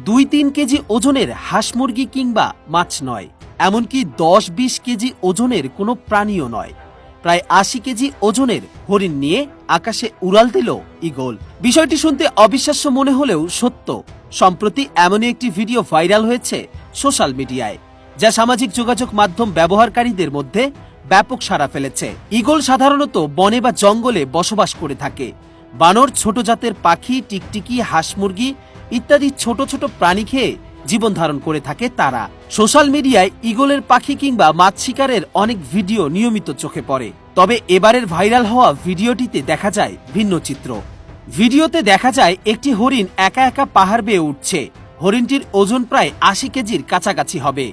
2-3 KG ওজনের হাঁস মুরগি কিংবা মাছ নয়, এমনকি 10-20 কেজি ওজনের কোনো প্রাণীও নয়। প্রায় 80 কেজি ওজনের হরিণ নিয়ে আকাশে উড়াল দিল ঈগল। বিষয়টি শুনতে অবিশ্বাস্য মনে হলেও সত্য। সম্প্রতি এমনই একটি ভিডিও ভাইরাল হয়েছে সোশ্যাল মিডিয়ায়, যা সামাজিক যোগাযোগ মাধ্যম ব্যবহারকারীদের মধ্যে ব্যাপক সাড়া ফেলেছে। ঈগল সাধারণত বনে বা জঙ্গলে বসবাস করে থাকে। বানর, ছোট জাতের পাখি, টিকটিকি, হাঁস মুরগি ইত্যাদি ছোট ছোট প্রাণী খেয়ে জীবন ধারণ করে থাকে তারা। সোশ্যাল মিডিয়ায় ঈগলের পাখি কিংবা মাছ শিকারের অনেক ভিডিও নিয়মিত চোখে পড়ে। তবে এবারের ভাইরাল হওয়া ভিডিওটিতে দেখা যায় ভিন্ন চিত্র। ভিডিওতে দেখা যায় একটি হরিণ একা একা পাহাড় বেয়ে উঠছে। হরিণটির ওজন প্রায় 80 কেজির কাছাকাছি হবে।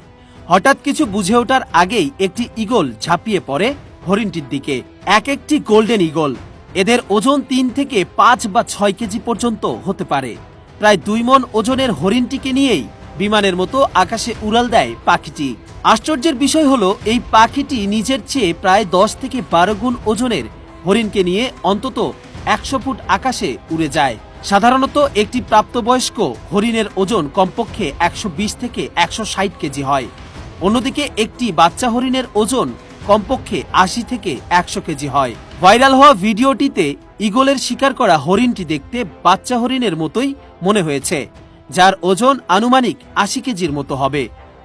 হঠাৎ কিছু বুঝে ওঠার আগেই একটি ঈগল ঝাঁপিয়ে পড়ে হরিণটির দিকে। এক একটি গোল্ডেন ঈগল, এদের ওজন 3 থেকে 5 বা 6 কেজি পর্যন্ত হতে পারে। প্রায় 2 মণ ওজনের হরিণটিকে নিয়েই বিমানের মতো আকাশে উড়াল দেয় পাখিটি। আশ্চর্যের বিষয় হলো, এই পাখিটি নিজের চেয়ে প্রায় 10 থেকে 12 গুণ ওজনের হরিণকে নিয়ে অন্তত 100 ফুট আকাশে উড়ে যায়। সাধারণত একটি প্রাপ্তবয়স্ক হরিণের ওজন কমপক্ষে 120 থেকে 160 কেজি হয়। অন্যদিকে একটি বাচ্চা হরিণের ওজন কমপক্ষে 80 থেকে 100 কেজি হয়। ভাইরাল হওয়া ভিডিওটিতে ঈগলের শিকার করা হরিণটি দেখতে বাচ্চা হরিণের মতোই মনে হয়েছে, যার ওজন আনুমানিক 80 কেজির মতো হবে।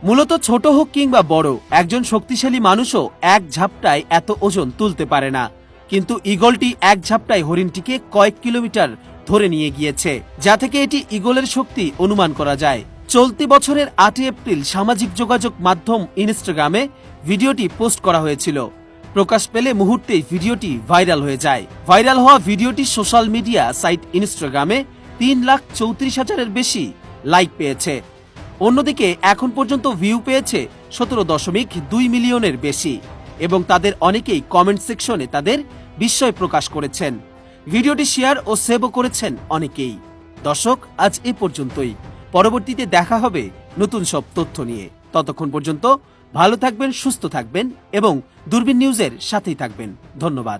মূলত ছোট হোক কিংবা বড়, একজন শক্তিশালী মানুষও এক ঝাপটায় এত ওজন তুলতে পারে না। কিন্তু ঈগলটি এক ঝাপটায় হরিণটিকে কয়েক কিলোমিটার ধরে নিয়ে গিয়েছে, যা থেকে এটি ঈগলের শক্তি অনুমান করা যায়। চলতি বছরের 8 এপ্রিল সামাজিক যোগাযোগ মাধ্যম ইনস্টাগ্রামে ভিডিওটি পোস্ট করা হয়েছিল। প্রকাশ পেলে মুহূর্তেই ভিডিওটি ভাইরাল হয়ে যায়। ভাইরাল হওয়া ভিডিওটি সোশ্যাল মিডিয়া সাইট ইনস্টাগ্রামে 3,34,000-এর বেশি লাইক পেয়েছে। অন্যদিকে এখন পর্যন্ত ভিউ পেয়েছে 17.2 মিলিয়নের বেশি, এবং তাদের অনেকেই কমেন্ট সেকশনে তাদের বিস্ময় প্রকাশ করেছেন। ভিডিওটি শেয়ার ও সেভও করেছেন অনেকেই। দর্শক, আজ এ পর্যন্তই। পরবর্তীতে দেখা হবে নতুন সব তথ্য নিয়ে। ততক্ষণ পর্যন্ত ভালো থাকবেন, সুস্থ থাকবেন এবং দূরবীন নিউজের সাথেই থাকবেন। ধন্যবাদ।